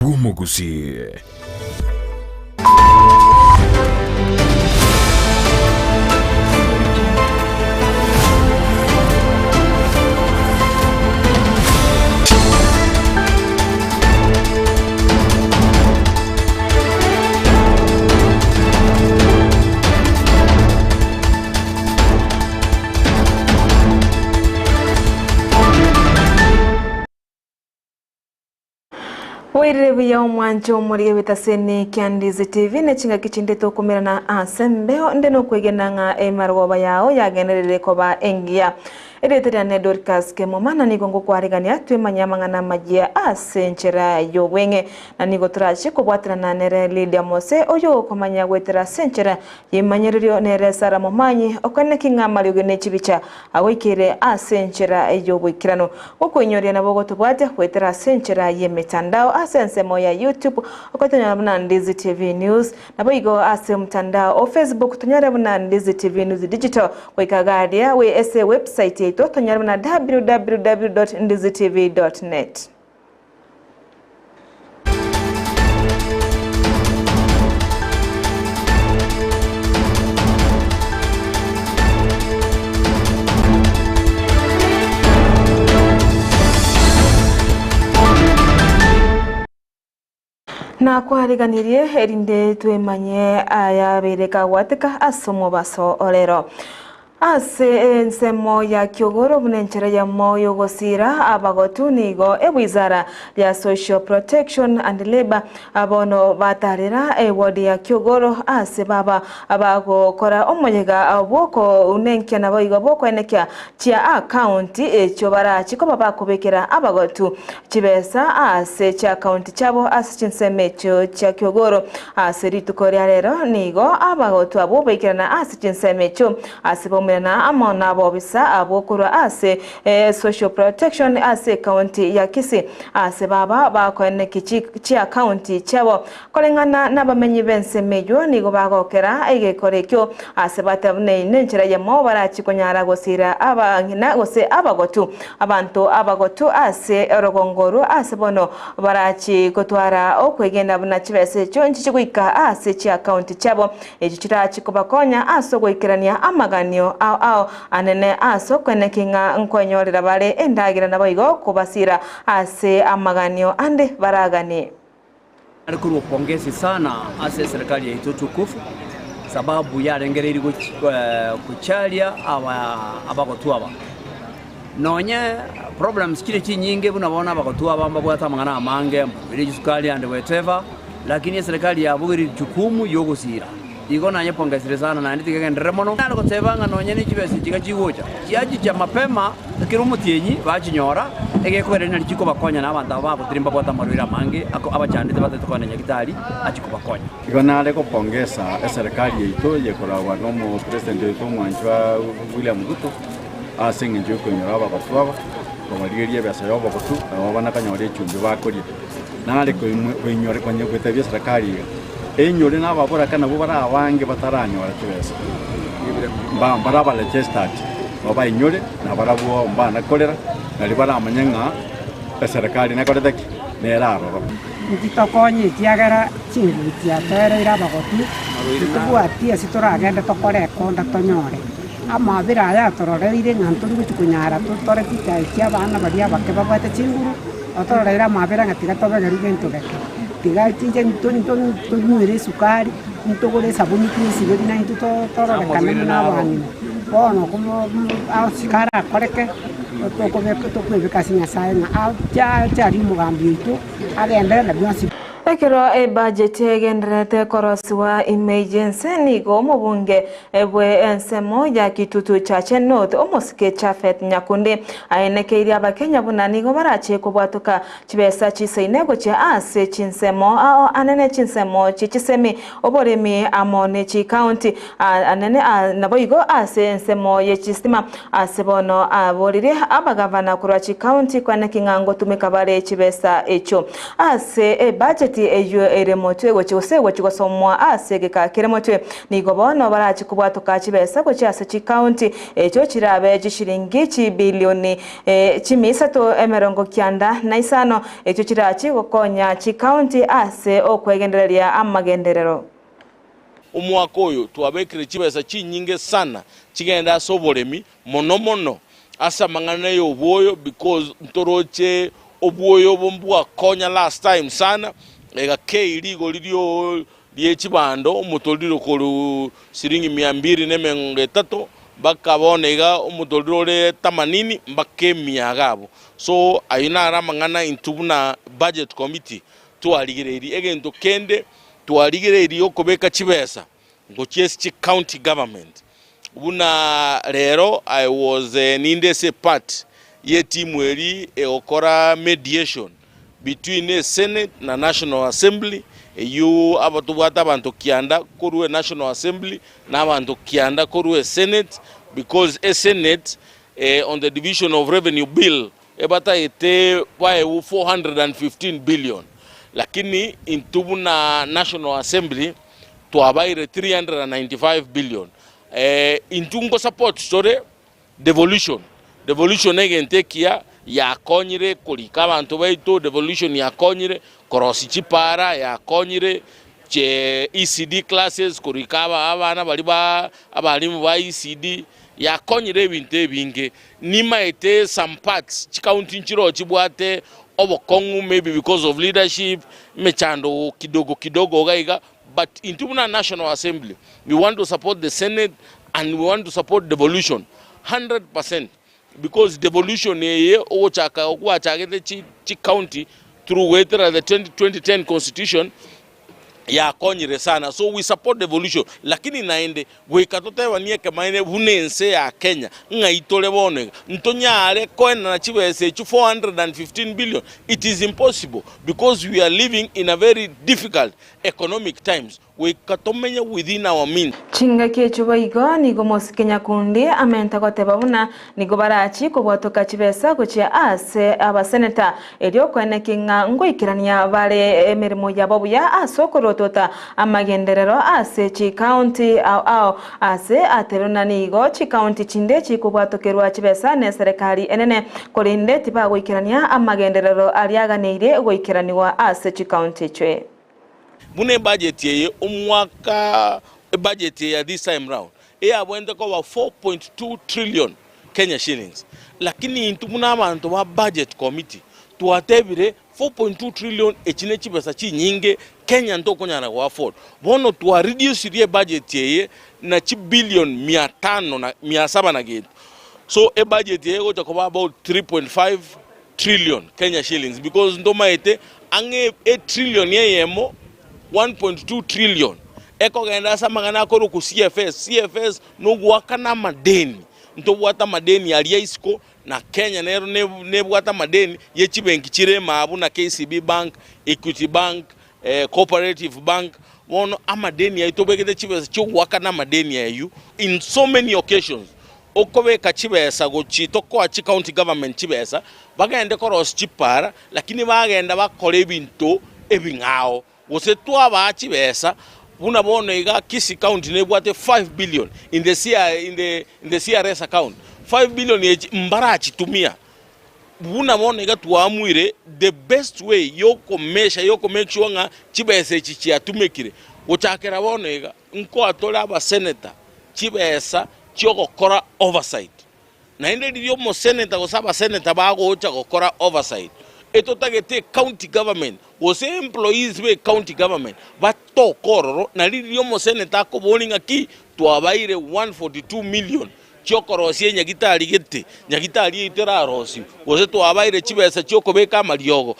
Gumugusie. Wairevi ya umwanjo muri witaseni Kyandizi TV nechinga kichindito kumira na asembeo ndeno kwegenanga emarwoba yao yagenerere koba engia eretera ne Dorcas Kemomana nigongo kwarigania twemanyamangana majia asenchera yowenge na nigo turachi kubwatira na nere Lydia Mose oyo komanya gwetera senchera yimanyererio nere Sara Momanyi okane kingamali ugene chibicha awikire asenchera yobwikirano okwenyoria na bogo tubwate gwetera senchera yemitandao asensemo ya YouTube okotanya buna Ndizi TV News nabo igo ase mtandao o Facebook tunyare buna Ndizi TV News Digital kwikagadia we ese website yetu tunyare buna www.ndizitv.net. Na kwariganirie erinde twemanye ayabereka wateka asomo baso olero ase ensemo ya Kyogoro bunenchera ya moyo gosira abagotu nigo wizara ya Social Protection and Labor abono batarira wodi ya Kyogoro ase baba abago kora omonyega aboko unenkya nabo igo boko enekya chia account echo barachi ko baba kubekera abagotu kibesa ase cha account chabo ase chinsemecho cha Kyogoro ase ritukoria rero nigo abagotu abo bekera ase chinsemecho ase na amona bobisa abokura ase Social Protection ase county ya Kisii ase baba bakwene kichi account chabo kolengana nabamenyi bense mejo nigo bagokera egekorekyo ase batabune nenchera ya mo barachi konyara gosira abangina gose abagotu abantu abagotu ase rogongoro ase bono barachi kotwara okwegenda buna chibese chonchi chikuika ase chi account chabo echichirachi kubakonya aso goikerania amaganio ao anene aso kwene kinga nkwenyorera bare endagira naboigo kubasira ase amaganio ande baragani. Alikuwa pongezi sana ase serikali yetu tukufu sababu yarengereri kuchalia abagotu aba nonye problems kile chinyinge bunabona abagotu aba mbagwata mangana amange mbiri sukali and whatever lakini serikali yabugiri jukumu yogosira igo nanye pongezi sana na nditi kagendere mono nako tebanga nonye ni kibesi kigachigocha kiaji cha mapema kirumutienyi bachinyora egekwerera na chiko bakonya na abantu babo tirimba bota marwira mange abachandite batetokana nyagitari achiko bakonya igo nale ko pongeza serikali yetu yekorawa no mo president yetu mwanjwa William Ruto asinge njoko nyora abagotu komarigeria besa yobo gotu abana kanyore chumbi bakoria nale ko inyore kwanye kwetebia serikali enyore n'ababura kana bo bara abange bataranyora kibesa mbara bale chestat baba inyore na barabo mbana kolera nali bara amanyenga serikali nakoreteki neraro nditokonye tiagara chingu tiatera ira bagotu tubwatia sitoragenda tokore konda tonyore amabira ya tororeire nganturi gutukunyara tutore tikia bana baria bakeba bate chinguru otororera amabira ngatiga tobega rugentogeka tiga tinje ntonire sukari ntogore sabuni kinisigo dina torore kana n'abantu bono como asikara koreke tokubeka sinya saina ajari mugambi itu agenda na byansi ekero budget egenderete korosiwa emergency nigo mubunge ebwe ensemo ya Kitutu Chache North omosike Chafet Nyakunde ayenekeire abakenya buna nigo barache kubwatuka kibesa chiseinego cha ase chinsemo anene chinsemo chichisemi oboremi amone chi county anene naboigo ase ensemo ye chistima ase bono aborire abagavana kurwa chi county kwane kingango tumika bare kibesa echo ase budget county eyo ere motwe gochose gochigosomwa ase gekakire motwe nigo bono barachi kubwatoka chibesa gochi ase chi county echo chirabe chishiringi chi bilioni chimisato emerongo kianda na isano echo chirachi gokonya chi county ase okwegendereria amagenderero. Umwaka oyo twabekire chibesa chinyinge sana chigenda soboremi mono asa mangana yo obwoyo because ntoroche obwoyo bombwa konya last time sana ega keirigo lirio liechibando umutoliro kolu siringi 230 bakabonega umutoliro le 80 mbake miagabo so ayina aramangana intubuna budget committee tualigireri egento kende tualigireri okobeka chibesa ngo chesi county government buna rero I was nindese part ye timu eri okora mediation between the Senate na National Assembly you abatuwata bantu kianda koruwe National Assembly na bantu kianda koruwe Senate because a Senate on the division of revenue bill ebata ete wae 415 billion lakini intubu na National Assembly tuabaire 395 billion intungo support story devolution egentekia ya konyire kulika abantu baito devolution ya konyire korosi chipara ya konyire che ECD classes kurikaba abana bali ba abalimu ba ECD ya konyire binte binge nima ete some parts county nchiro chibwate obokongu maybe because of leadership mechando kidogo gaiga but into National Assembly we want to support the Senate and we want to support devolution 100% because devolution ochaka okuwa chagete chi county through whether the 2010 constitution ya konyire sana so we support devolution lakini naende we katote wanie kamaine bunense ya Kenya ngaitole bone ntonyare koena na chibese 415 billion it is impossible because we are living in a very difficult economic times we katomenya within our means chinga kechuba igo nigo mosikenya kundi amenta goteba buna nigo barachi kubwatoka chibesa gochia ase abaseneta elio kwenekinga ngoikirania bare emirimo yabo buya asokorotota amagenderero ase chi county au ase aterona nigo chi county chinde chi kubwatokerwa chibesa ne serikali enene kolinde tiba goikirania amagenderero aliaganire goikiraniwa ase chi county chwe mune budget ye umwaka budget ya this time round abwende ko 4.2 trillion Kenya shillings lakini intumuna abantu wa budget committee tuatebire 4.2 trillion echine chibesa chinyinge Kenya ntoko nyana kwa afford bono tuwa reduce ye budget ye na chi billion 500 na 700 na getu so budget ye go takoba about 3.5 trillion Kenya shillings because ndoma ete ange 8 trillion ye yemo 1.2 trillion eko genda samangana koru ku CFS no gwakana madeni nto bwata madeni ya isco na Kenya nero ne bwata madeni ye chibenki chirema abu na KCB Bank, Equity Bank, Cooperative Bank wono amadeni ya itobegede chibesa cyo gwakana madeni ya you in so many occasions okobe kachibesa go chitoko achi county government chibesa bagende koros chipara lakini bagenda bakore binto ebingao wose twa bachi besa buna bono iga Kisi county ne bwate 5 billion in the CRS account 5 billion mbarachi tumia buna bono iga tuamwire the best way yoko make sure nga chibesa chichi atumekire ochakera bono iga nko atola aba senator chibesa choko kora oversight na inde dio mo senator gosaba senator bago ocha gokora oversight eto tagete county government was employees we county government but to kororo na lirio mo senator ko boninga ki to abaire 142 million chokoro sie nyagitari gete nyagitari itera rosi was to abaire chibesa choko beka mariogo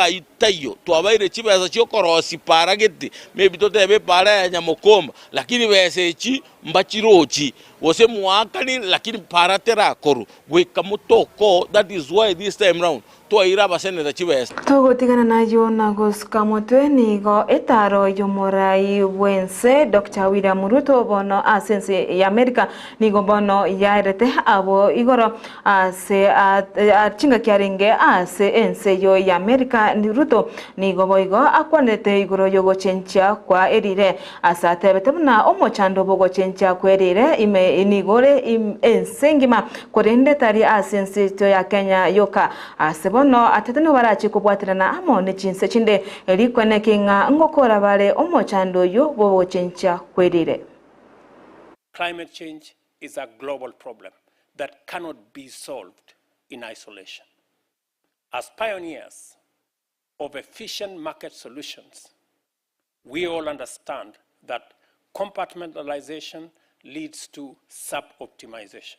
itayo to abaire chibesa chokoro si para gete maybe to tebe para ya nyamokomba lakini bese chi mbachirochi was muakani lakini para tera koru we kamutoko that is why this time round twaira baseneta chibesa togotigana nayo nagosuka mutwe nigo etaro yomorai bwense Dr. William Ruto bono asense ya Amerika nigo bono yairete abo igoro ase achinga kyarenge ase ense yo ya Amerika ni Ruto nigo boigo akwanete igoro yogo chencha kwa erire asatebete buna omochando bogo chencha kwa erire ime inigore ensengima korende tari asense to ya Kenya yoka asebono ateteno barachi kubwatirana amone chinse chinde elikwene kinga ngokora bale omochando yo bobo chencha kwerire. Climate change is a global problem that cannot be solved in isolation. As pioneers of efficient market solutions, we all understand that compartmentalization leads to sub-optimization.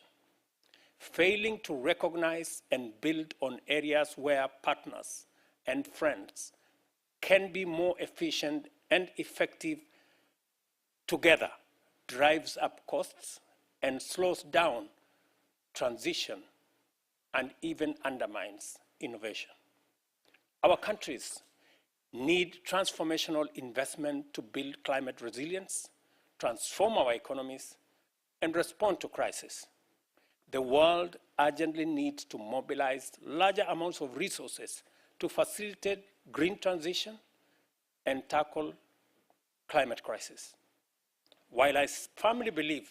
Failing to recognize and build on areas where partners and friends can be more efficient and effective together drives up costs and slows down transition and even undermines innovation. Our countries need transformational investment to build climate resilience, transform our economies, and respond to crisis. The world urgently needs to mobilize larger amounts of resources to facilitate green transition and tackle climate crisis. While I firmly believe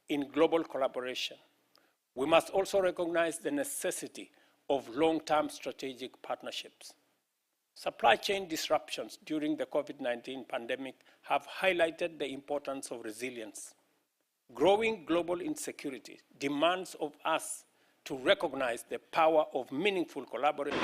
in global collaboration, we must also recognize the necessity of long-term strategic partnerships. Supply chain disruptions during the COVID-19 pandemic have highlighted the importance of resilience. Growing global insecurity demands of us to recognize the power of meaningful collaboration.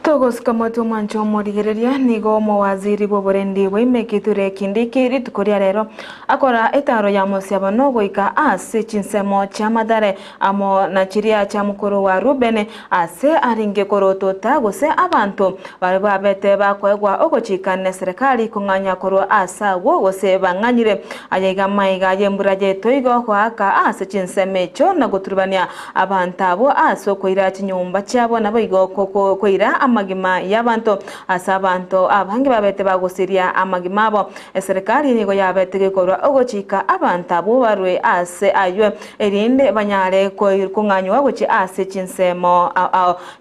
Togos kamoto mancho morigereria nigo mawaziri boborendi wemekiture kindiki ritukoria rero akora etaro ya mosiaba no goika ase chinsemo cha madare amo na chiria cha mukuru wa Rubene ase aringe koroto tagose abantu bari babete bakwegwa ogochikane serikali kunganya koro asa wogose banganyire ayega maiga yemburaje toigo kwaka ase chinsemecho na guturubania abantu abo aso koira chinyumba cyabo naboigo koko koira amagima y'abantu asabantu abange babete bagosiria amagima abo serikali nigo yabete gekorwa ogochika abantu abo barwe ase aywe erinde banyare kunganywa gochi ase chinsemo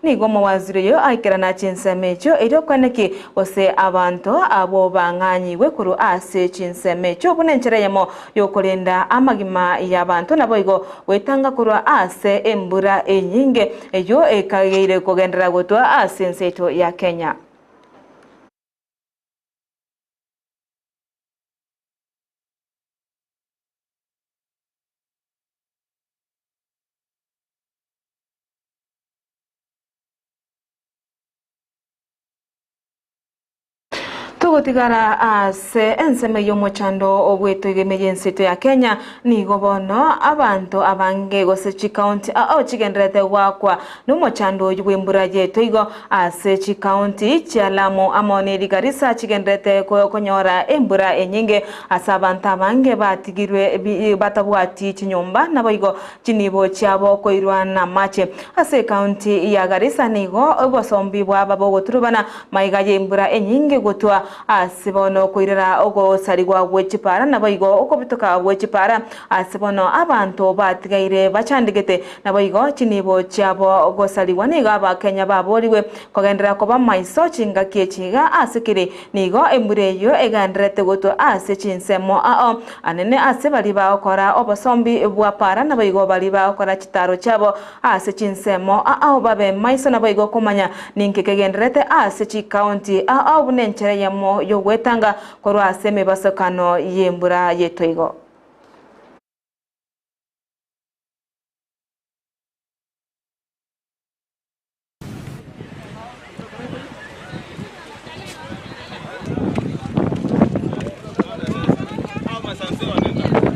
nigo mawaziri yo aikirana chinsemecho ero kwaneki ose abantu abo banganyiwe kuru ase chinsemecho bunenchereyemo yokorinda amagima y'abantu naboigo wetanga kuru ase embura enyinge eyo ekagire kugendera gotwa asenseto ya Kenya. Tugotigara ase enseme yomochando obweto emergency ya Kenya nigo bono abantu abange gose county chigendrete wakwa nomochando yubwemburaje toigo ase county Lamu amone Garissa chigendrete konyora embura enyinge asabanta abange batigirwe batabwati chinyomba naboigo chinibo cyabo koirwa na mache ase county ya Garissa nigo obosombi bwa babogoturubana maigaje embura enyinge gotwa asibono koirera ogo sarigwa wechipara naboigo okobitoka wechipara asibono abantu batigaire bachandigete naboigo chinibo cyabo ogo sarigwa niga abakenya baboriwe kogendera koba maiso chinga kiechiga asikiri nigo embureyo egandrete goto ase chinsemo anene ase bali bakora obosombi bwa para naboigo bali bakora chitaro cyabo ase chinsemo babe maiso naboigo komanya ninkegendrete ase chi county bunenchera yamo yogwetanga korwa aseme basakano yembura yetoigo.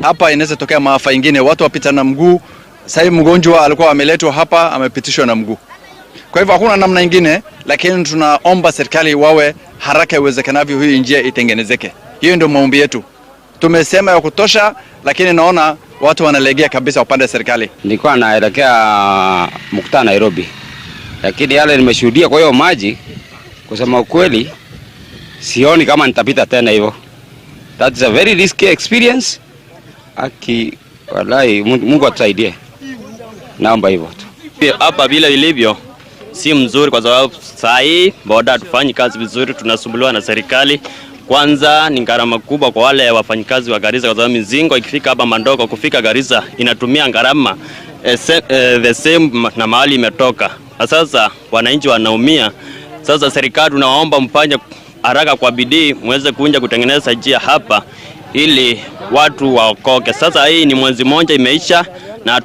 Hapa inaweza tokea maafa ingine, watu wapita na mguu. Sasa mgonjwa alikuwa ameletwa hapa amepitishwa na mguu. Kwa hivyo hakuna namna ingine, lakini tunaomba serikali wawe haraka iwezekanavyo hii njia itengenezeke. Hiyo ndio maombi yetu. Tumesema ya kutosha, lakini naona watu wanalegea kabisa upande wa serikali. Nilikuwa naelekea mkutano Nairobi. lakini yale nimeshuhudia kwa hiyo maji, kusema ukweli sioni kama nitapita tena hivyo. That's a very risky experience. Wallahi Mungu atusaidie. Naomba hivyo tu. Hapa bila ilivyo si mzuri, kwa sababu saa hii boda hatufanyi kazi vizuri, tunasumbuliwa na serikali. Kwanza ni gharama kubwa kwa wale wafanyikazi wa Garissa, kwa sababu mizingo ikifika hapa Mandoko kufika Garissa inatumia gharama the same na mahali imetoka. Sasa wananchi wanaumia. Sasa serikali tunawaomba mfanye haraka kwa bidii muweze kuja kutengeneza njia hapa ili watu waokoke. Sasa hii ni mwezi mmoja imeisha na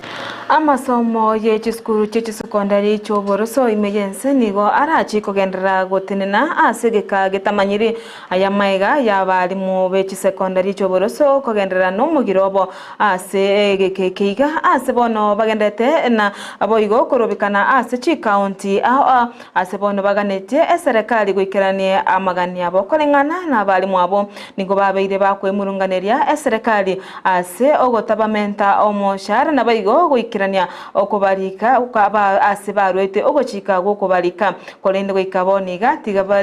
amasomo y'ekisukuru cy'ekisekondari cy'oboroso imeyense nigo arachi kugendera gutinina asegeka getamanyiri aya maiga y'abarimu b'ekisekondari cy'oboroso kugendera n'omugirobo ase gekekeiga ase bono bagendete na aboigo kurubikana ase chi county ase bono baganete eserikali gwikeranie amagani abo kolengana na abarimu abo nigo babeire bakwemurunganeria eserikali ase ogotabamenta omoshara na baigo gwikirania okubarika ukaba asibarwete ogochika gokubarika kolende goikaboniga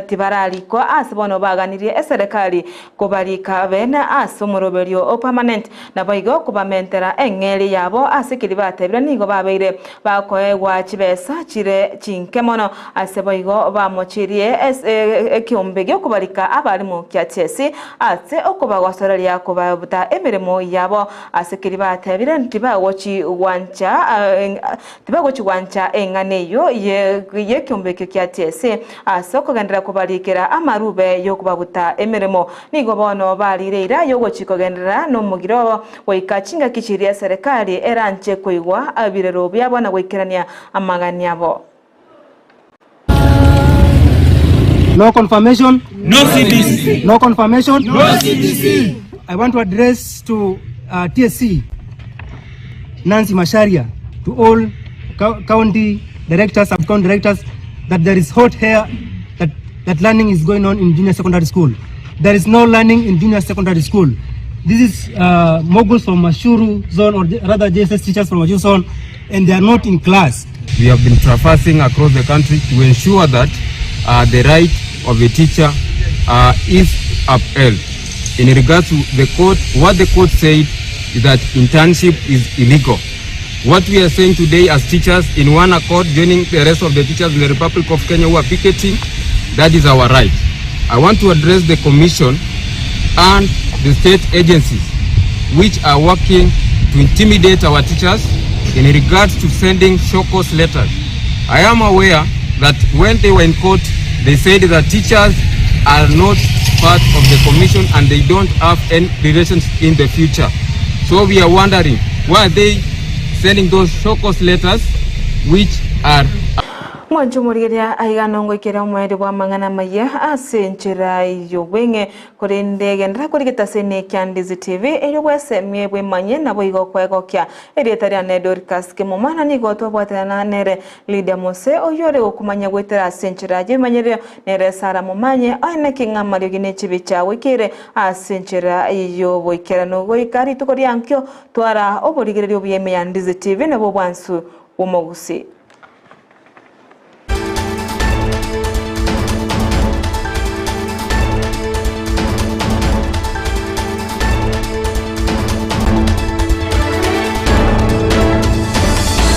tibarariko asibono baganirie eserikali kubarika bena asomoroberio permanent na baigo kubamentera engeri yabo asikiri batebira nigo babeire bakoegwa chibesa chire chinkemono asebaigo bamochirie ekiombe gyo kubarika abarimu kyatesi ase okubagwasoreria kubabuta emirimo yabo asikiri batebira ntibagochi wancha enganeyo ye kyombeke kyatese asoko gendera kubalikira amarube yo kubabuta emirimo nigo bono balireira yo gochikogendera no mugiro waikachinga kichiria serikali eranche koigwa abirero byabo na gwikirania amagani abo. No confirmation, no CDC. No confirmation, no CDC. I want to address to TSC Nancy Masharia, to all county directors, sub-county directors, that there is hot air, that learning is going on in junior secondary school. There is no learning in junior secondary school. This is moguls from Mashuru zone, or rather JSS teachers from Mashuru zone, and they are not in class. We have been traversing across the country to ensure that the right of a teacher is upheld. In regards to the court, what the court said is that internship is illegal. What we are saying today as teachers, in one accord, joining the rest of the teachers in the Republic of Kenya who are picketing, that is our right. I want to address the commission and the state agencies which are working to intimidate our teachers in regards to sending show-cause letters. I am aware that when they were in court, they said that teachers are not part of the commission and they don't have any relations in the future. So we are wondering, why are they sending those show-cause letters which are... Mwanju murigeria aigano ngwikira umweri wa mangana maya asenchira yobwenge kurinde gendra kurigita sene Kyandizi TV eyo wesemye bwemanye nabo igokwegokya erietaria nedorcas ke mumana nigo twabwatana nere Lydia Mose oyore okumanya gwetera asenchira yemanyere nere Sara mumanye aine kingamari gine chibicha wikire asenchira iyo bwikira no goikari tukori ankyo twara oborigererio byeme Kyandizi TV nabo bwansu umogusi.